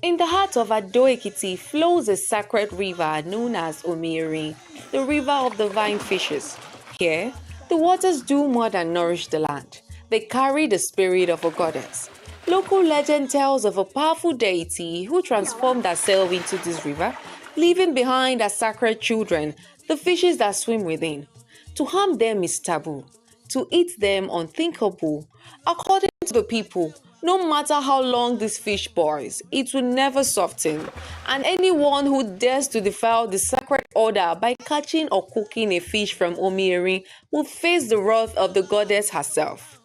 In the heart of 𝗿𝗹𝗵𝗃 flows a sacred river known as 𝗺𝗻𝗵, the river of divine fishes. Here, the waters do more than nourish the land. They carry the spirit of a goddess. Local legend tells of a powerful deity who transformed herself into this river, leaving behind her sacred children, the fishes that swim within. To harm them is taboo. To eat them unthinkable. According to the people, no matter how long this fish boils, it will never soften. And anyone who dares to defile the sacred order by catching or cooking a fish from 𝗺𝗻𝗵 will face the wrath of the goddess herself.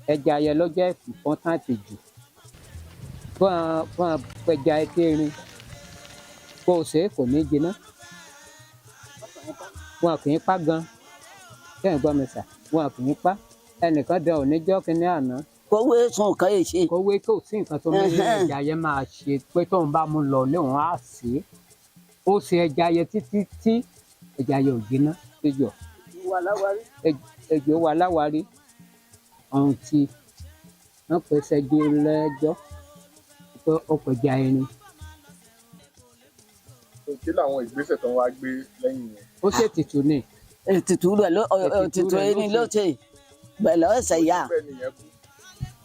Ẹja yẹn ló jẹ́ important jù fún apẹja etí erin kó o ṣe kò ní jiná wọn kì í pa gan kẹ́hìn gbọ́ mi sà wọn kì í pa ẹnìkan dẹ oníjọ́ kínní àná. Kówé sùn kan yìí ṣe. Kówé kò sí nǹkan tó ní ẹja yẹn máa ṣe pé tóun bá mú lọ léwọn á sè é ó ṣe ẹja yẹn títí tí ẹja yẹn ò jiná ejò wà láwárí ọ̀hún tí wọ́n pèsè di lẹ́jọ́ pé ó kọjá ẹni. Kí làwọn ìgbésẹ̀ tó ń wá gbé lẹ́yìn yẹn? Ó ṣe ètùtù ni. Ètùtù rẹ̀ ló ètùtù ẹni ló ṣe bẹ̀lẹ̀ ọ̀sẹ̀ yá.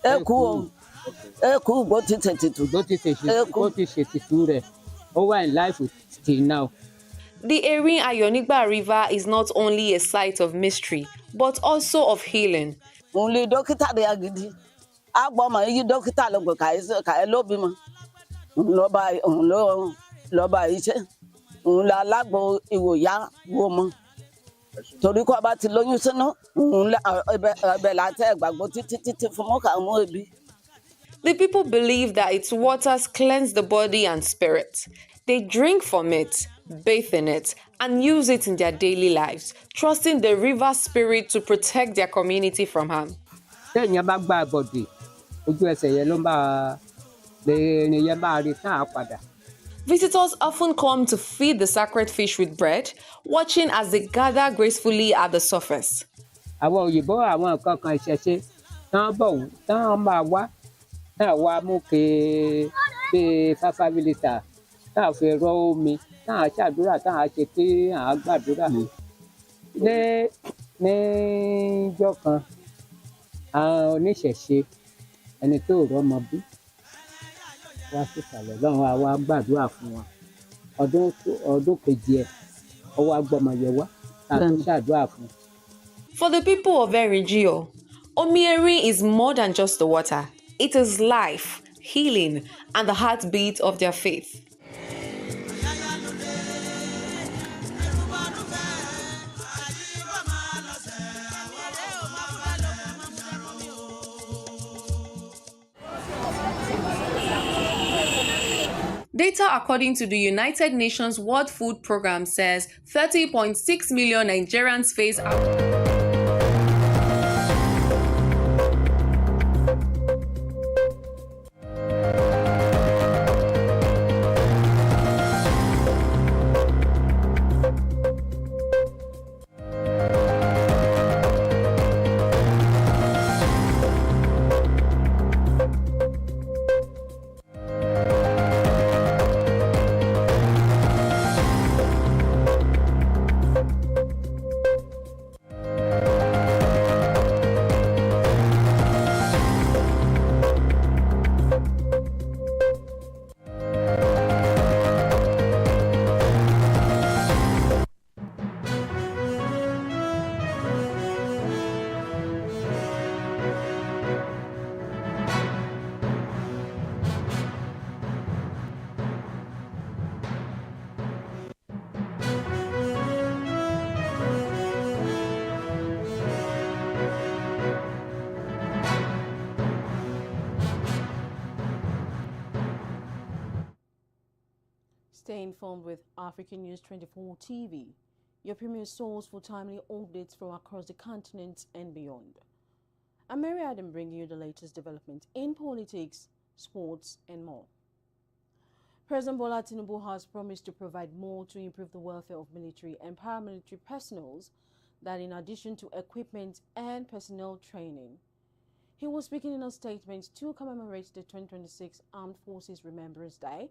Ẹ kú o ẹ kú bó ti ṣe ètùtù. Bó ti ṣe ètùtù rẹ̀ ó wà in life till now. The 𝗺𝗵𝗵 river is not only a site of mystery, but also of healing. Òun lè dókítà rẹ̀ agidi. A gbọ́ mọ̀ yí dókítà ló gbé kàí ló bímọ. Òun ló bá iṣẹ́. Òun la alágbo ìwòyá wo mọ́. Torí kó bá ti lóyún sínú, òun ẹbẹ̀ láti ẹ̀gbàgbọ́ títí fún mọ́kà mú ebi. The people believe that its waters cleanse the body and spirit. They drink from it, bathe in it, and use it in their daily lives, trusting the river spirit to protect their community from harm. Téèyàn bá gba àbọ̀dè, ojú ẹsẹ̀ yẹn ló ń bá lẹ́yìn yẹn máa rí tán á padà. Visitors often come to feed the sacred fish with bread, watching as they gather gracefully at the surface. Àwọn òyìnbó àwọn nǹkan kan ìṣẹ̀ṣe tán máa wá táà wá mú bíi 5 litre táà fi rọ omi táà ṣàdúrà táà ṣe kí àá gbàdúrà. Níjọ́ kan àwọn oníṣẹ̀ṣe ẹni tó rọ́mọ bí wá sísàlẹ̀ lọ́run á wá gbàdúrà fún wọn ọdún kejì ẹ̀ ó wá gbọ́mọ yẹn wá tá a tún ṣàdúrà fún. For the people of 𝗺𝗵𝗵, 𝗺𝗻𝗵 is more than just the water. It is life, healing, and the heartbeat of their faith. Data according to the United Nations World Food Programme says 30.6 million Nigerians face Stay informed with African News 24 TV, your premier source for timely updates from across the continent and beyond. I'm Mary Adam bringing you the latest development in politics, sports, and more. President Bola Tinubu has promised to provide more to improve the welfare of military and paramilitary personnel, that in addition to equipment and personnel training. He was speaking in a statement to commemorate the 2026 Armed Forces Remembrance Day.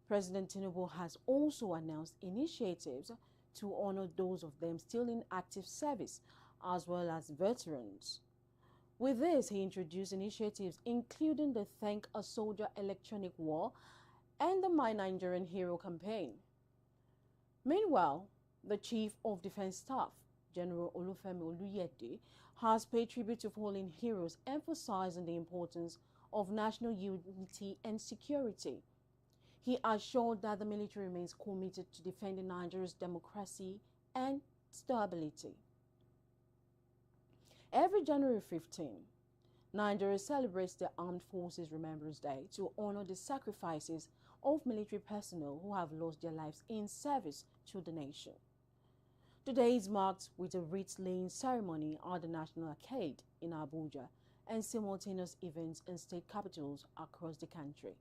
President Tinubu has also announced initiatives to honor those of them still in active service, as well as veterans. With this, he introduced initiatives including the Thank a Soldier electronic war and the My Nigerian Hero campaign. Meanwhile, the Chief of Defense Staff, General 𝗿𝗵𝗆 has paid tribute to fallen heroes, emphasizing the importance of national unity and security. He assured that the military remains committed to defending Nigeria's democracy and stability. Every January 15, Nigeria celebrates the Armed Forces Remembrance Day to honor the sacrifices of military personnel who have lost their lives in service to the nation. Today is marked with a wreath-laying ceremony at the National Arcade in Abuja and simultaneous events in state capitals across the country.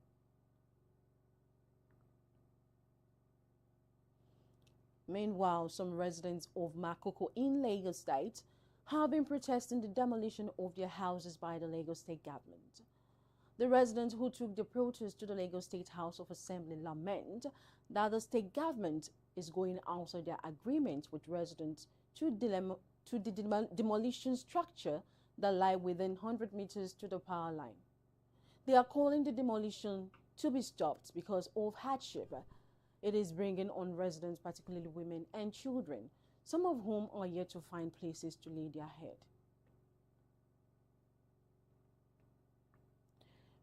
Meanwhile, some residents of Makoko in Lagos State have been protesting the demolition of their houses by the Lagos State government. The residents who took the protest to the Lagos State House of Assembly lament that the state government is going outside their agreement with residents to the demolition structure that lie within 100 meters to the power line. They are calling the demolition to be stopped because of hardship it is bringing on residents, particularly women and children, some of whom are yet to find places to lay their head.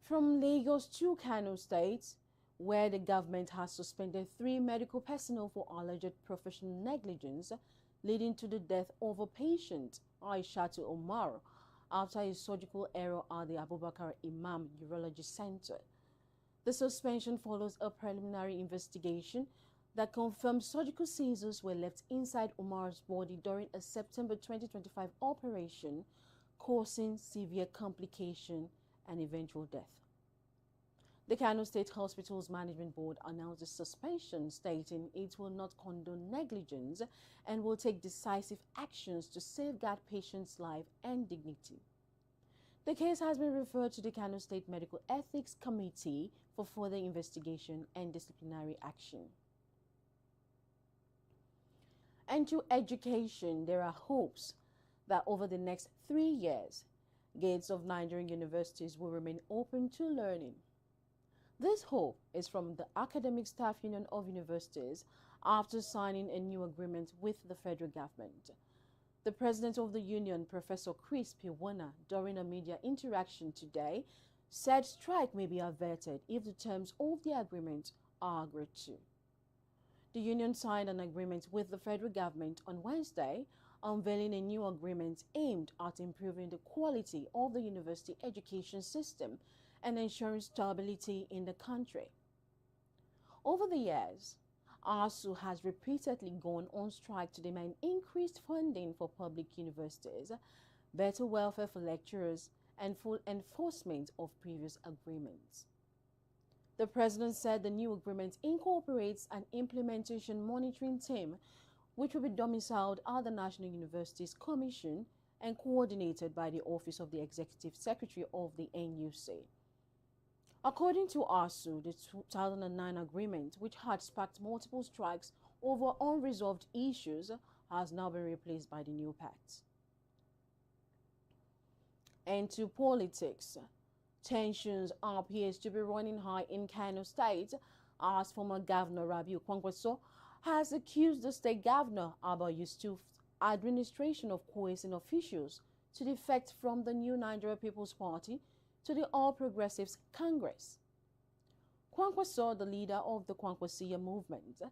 From Lagos to Kano State, where the government has suspended 3 medical personnel for alleged professional negligence, leading to the death of a patient, 𝗿𝗆𝗄𝗎, after a surgical error at the Abubakar Imam Urology Center. The suspension follows a preliminary investigation that confirmed surgical scissors were left inside Umar's body during a September 2025 operation, causing severe complication and eventual death. The Kano State Hospital's Management Board announced the suspension, stating it will not condone negligence and will take decisive actions to safeguard patients' life and dignity. The case has been referred to the Kano State Medical Ethics Committee for further investigation and disciplinary action. And to education, there are hopes that over the next 3 years, gates of Nigerian universities will remain open to learning. This hope is from the Academic Staff Union of Universities after signing a new agreement with the federal government. The president of the union, Professor 𝗵𝗆𝗵𝗆, during a media interaction today, said strike may be averted if the terms of the agreement are agreed to. The union signed an agreement with the federal government on Wednesday, unveiling a new agreement aimed at improving the quality of the university education system and ensuring stability in the country. Over the years, ASUU has repeatedly gone on strike to demand increased funding for public universities, better welfare for lecturers, and full enforcement of previous agreements. The president said the new agreement incorporates an implementation monitoring team which will be domiciled at the National Universities Commission and coordinated by the Office of the Executive Secretary of the NUC. According to ASUU, the 2009 agreement, which had sparked multiple strikes over unresolved issues, has now been replaced by the new pact. And to politics, tensions appears to be running high in Kano State as former Governor 𝗵𝗵𝗆 has accused the state governor 𝗵𝗆𝗆𝗆's administration of coercing officials to defect from the New Nigeria People's Party to the All Progressives Congress. KWANKWASO, the leader of the 𝗿𝗵𝗆 movement,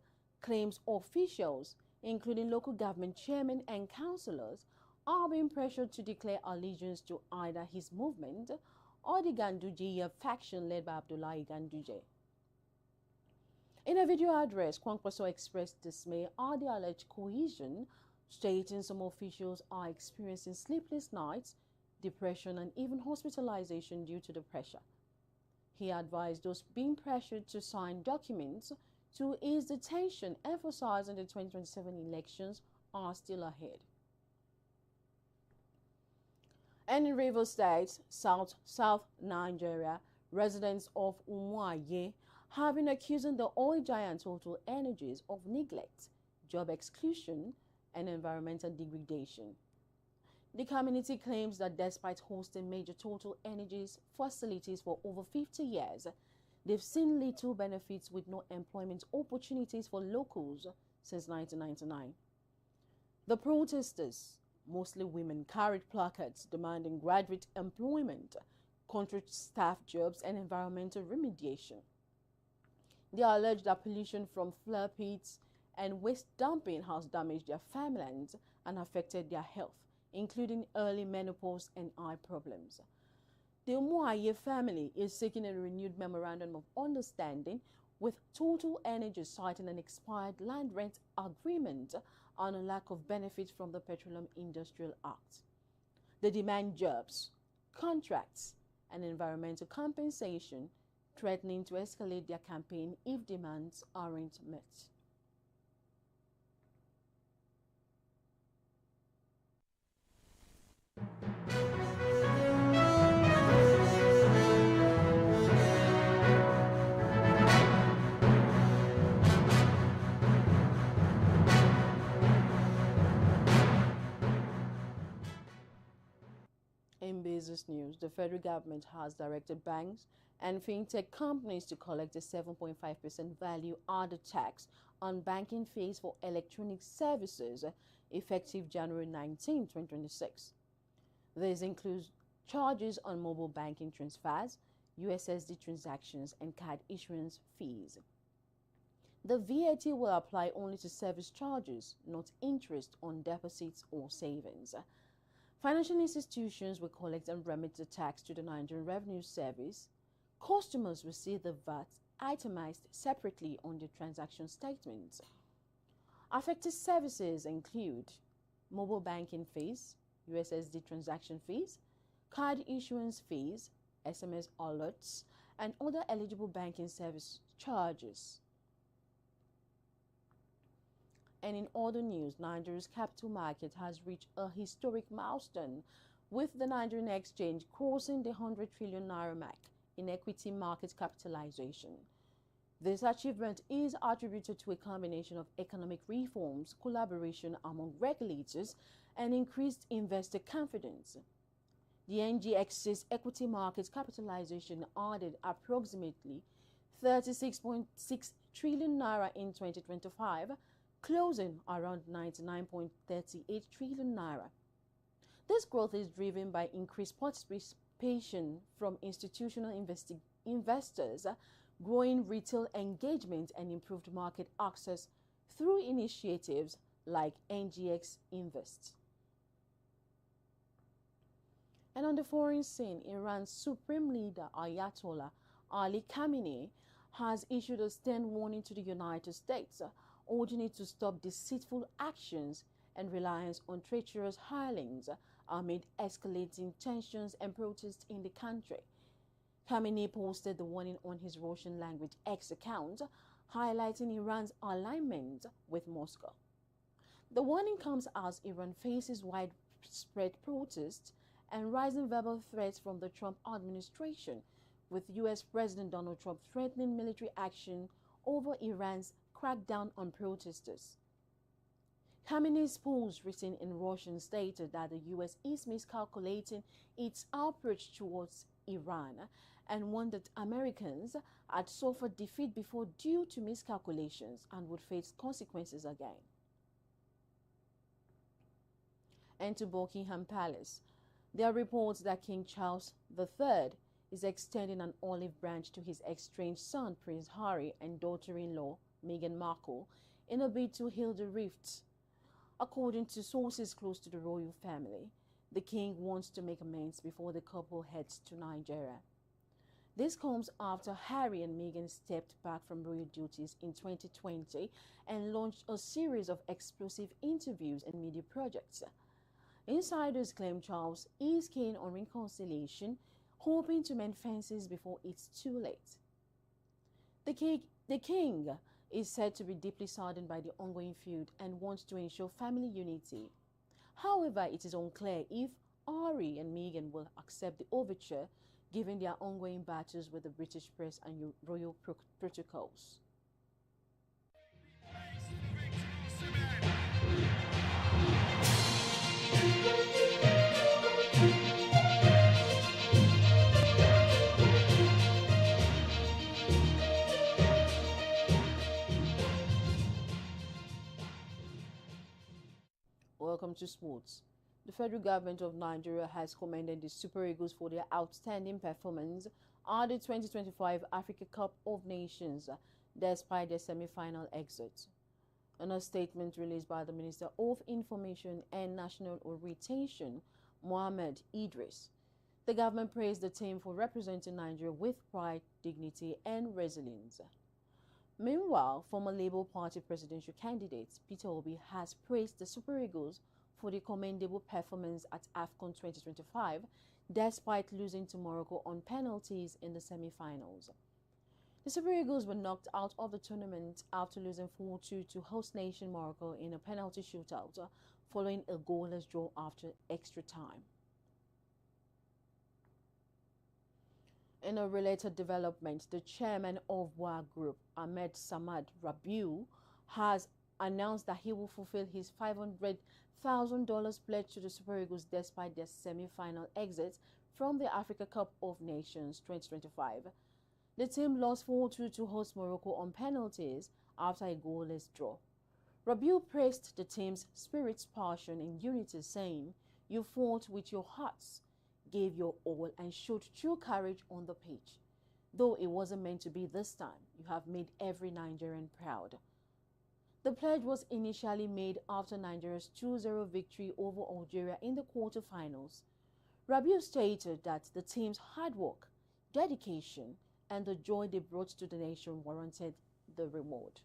claims officials, including local government chairmen and councillors, are being pressured to declare allegiance to either his movement or the Ganduje faction led by Abdullahi Ganduje. In a video address, KWANKWASO expressed dismay at the alleged cohesion, stating some officials are experiencing sleepless nights depression, and even hospitalization due to the pressure. He advised those being pressured to sign documents to ease the tension, emphasizing the 2027 elections are still ahead. And in Rivers State, South Nigeria, residents of 𝗿𝗏𝗳𝗍 have been accusing the oil giant TotalEnergies of neglect, job exclusion, and environmental degradation. The community claims that despite hosting major TotalEnergies facilities for over 50 years, they've seen little benefits with no employment opportunities for locals since 1999. The protesters, mostly women, carried placards demanding graduate employment, contract staff jobs, and environmental remediation. They alleged that pollution from flare pits and waste dumping has damaged their farmlands and affected their health, including early menopause and eye problems. The 𝗿𝗏𝗳𝗍 family is seeking a renewed memorandum of understanding with TotalEnergies, citing an expired land rent agreement and a lack of benefits from the Petroleum Industrial Act. They demand jobs, contracts, and environmental compensation, threatening to escalate their campaign if demands aren't met. In business news, the federal government has directed banks and fintech companies to collect a 7.5% value-added tax on banking fees for electronic services effective January 19, 2026. This includes charges on mobile banking transfers, USSD transactions, and card issuance fees. The VAT will apply only to service charges, not interest on deposits or savings. Financial institutions will collect and remit the tax to the Nigerian Revenue Service. Customers will see the VAT itemized separately on their transaction statements. Affected services include mobile banking fees, USSD transaction fees, card issuance fees, SMS alerts, and other eligible banking service charges. And in other news, Nigeria's capital market has reached a historic milestone, with the Nigerian exchange crossing the 100 trillion naira mark in equity market capitalization. This achievement is attributed to a combination of economic reforms, collaboration among regulators, and increased investor confidence. The NGX's equity market capitalization added approximately 36.6 trillion naira in 2025, closing around 99.38 trillion naira. This growth is driven by increased participation from institutional investors, growing retail engagement, and improved market access through initiatives like NGX Invest. And on the foreign scene, Iran's supreme leader Ayatollah Ali Khamenei has issued a stern warning to the United States, urging it to stop deceitful actions and reliance on treacherous hirelings amid escalating tensions and protests in the country. Khamenei posted the warning on his Russian-language X account, highlighting Iran's alignment with Moscow. The warning comes as Iran faces widespread protests and rising verbal threats from the Trump administration, with U.S. President Donald Trump threatening military action over Iran's crackdown on protesters. Khamenei's post written in Russian stated that the U.S. is miscalculating its approach towards Iran and warned that Americans had suffered defeat before due to miscalculations and would face consequences again. And to Buckingham Palace, there are reports that King Charles III is extending an olive branch to his estranged son Prince Harry and daughter-in-law Meghan Markle in a bid to heal the rift. According to sources close to the royal family, the king wants to make amends before the couple heads to Nigeria. This comes after Harry and Meghan stepped back from royal duties in 2020 and launched a series of explosive interviews and media projects. Insiders claim Charles is keen on reconciliation, hoping to mend fences before it's too late. The king is said to be deeply saddened by the ongoing feud and wants to ensure family unity. However, it is unclear if Harry and Meghan will accept the overture given their ongoing battles with the British press and royal protocols. Welcome to sports. The federal government of Nigeria has commended the Super Eagles for their outstanding performance at the 2025 Africa Cup of Nations, despite their semi-final exit. In a statement released by the Minister of Information and National Orientation, Mohammed Idris, the government praised the team for representing Nigeria with pride, dignity, and resilience. Meanwhile, former Labour Party presidential candidate Peter Obi has praised the Super Eagles for the commendable performance at AFCON 2025, despite losing to Morocco on penalties in the semi-finals. The Super Eagles were knocked out of the tournament after losing 4-2 to host nation Morocco in a penalty shootout, following a goalless draw after extra time. In a related development, the chairman of WA Group, Ahmed Samad Rabiu, has announced that he will fulfill his $500,000 pledge to the Super Eagles despite their semi-final exit from the Africa Cup of Nations 2025. The team lost 4-2 to host Morocco on penalties after a goalless draw. Rabiu praised the team's spirit, passion, and unity, saying, "You fought with your hearts, gave your all, and showed true courage on the pitch. Though it wasn't meant to be this time, you have made every Nigerian proud." The pledge was initially made after Nigeria's 2-0 victory over Algeria in the quarterfinals. Rabiu stated that the team's hard work, dedication, and the joy they brought to the nation warranted the reward.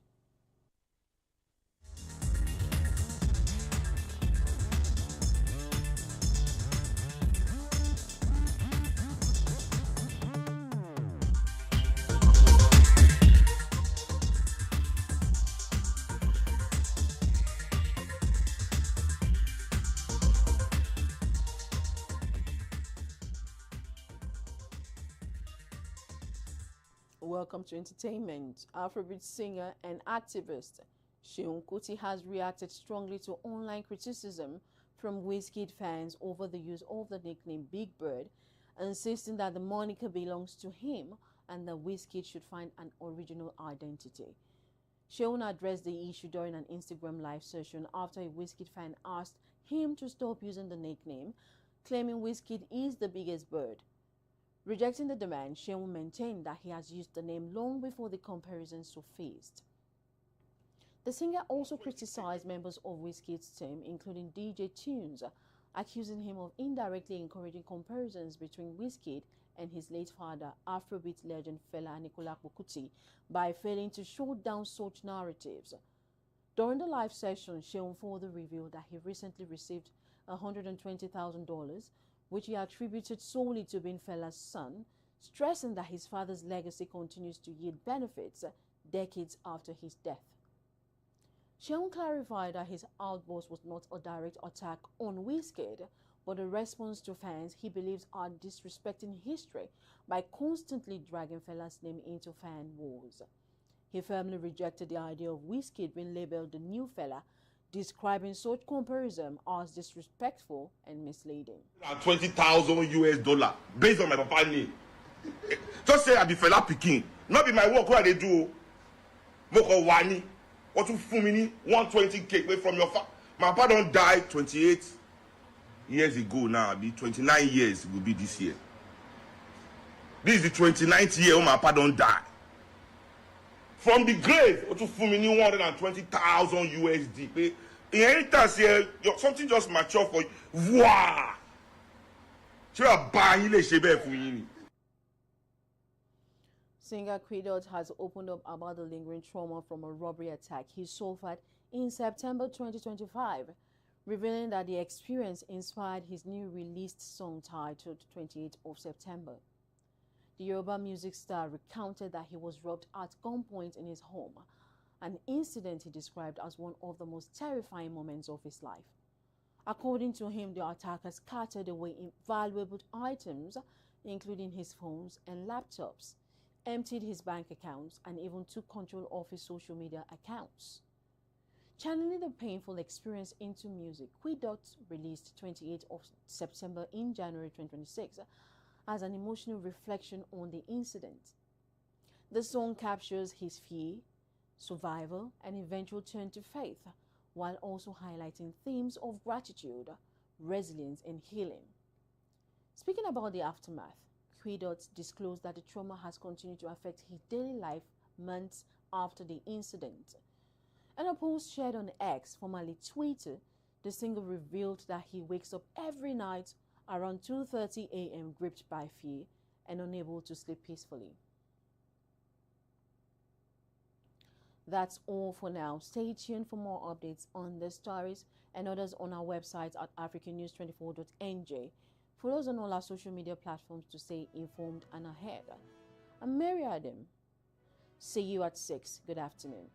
Welcome to entertainment. Afrobeat singer and activist Seun Kuti has reacted strongly to online criticism from Wizkid fans over the use of the nickname Big Bird, insisting that the moniker belongs to him and that Wizkid should find an original identity. Seun addressed the issue during an Instagram live session after a Wizkid fan asked him to stop using the nickname, claiming Wizkid is the biggest bird. Rejecting the demand, Seun maintained that he has used the name long before the comparison surfaced. The singer also criticized members of Wizkid's team, including DJ Tunes, accusing him of indirectly encouraging comparisons between Wizkid and his late father, Afrobeat legend Fela Anikulapo Kuti, by failing to shoot down such narratives. During the live session, Seun further revealed that he recently received $120,000, which he attributed solely to being Fela's son, stressing that his father's legacy continues to yield benefits decades after his death. Seun clarified that his outburst was not a direct attack on Wizkid, but a response to fans he believes are disrespecting history by constantly dragging Fela's name into fan wars. He firmly rejected the idea of Wizkid being labeled the new Fela, describing such comparison as disrespectful and misleading. $20,000 based on my papa name. Just say I be Fela pikin. Not be my work where they do. Moko wani. Or to fumini 120K from your father. My papa don't die 28 years ago now. Be 29 years will be this year. This is the 29th year my papa don't die. From the grave, or to fumini $120,000. Inheritance here, something just mature for you. Wow! Singer 𝗿𝗄𝗄 has opened up about the lingering trauma from a robbery attack he suffered in September 2025. revealing that the experience inspired his new released song titled 28th of September. The Yoruba music star recounted that he was robbed at gunpoint in his home, an incident he described as one of the most terrifying moments of his life. According to him, the attackers scattered away invaluable items, including his phones and laptops, emptied his bank accounts, and even took control of his social media accounts. Channeling the painful experience into music, 𝗿𝗿𝗄𝗃 released 28th of September in January 2026 as an emotional reflection on the incident. The song captures his fear, survival, and eventual turn to faith, while also highlighting themes of gratitude, resilience, and healing. Speaking about the aftermath, 𝗿𝗿𝗄𝗃 disclosed that the trauma has continued to affect his daily life months after the incident. In a post shared on X, formerly Twitter, the singer revealed that he wakes up every night around 2:30 a.m. gripped by fear and unable to sleep peacefully. That's all for now. Stay tuned for more updates on these stories and others on our website at africannews24.nj. Follow us on all our social media platforms to stay informed and ahead. I'm Mary Adam. See you at 6. Good afternoon.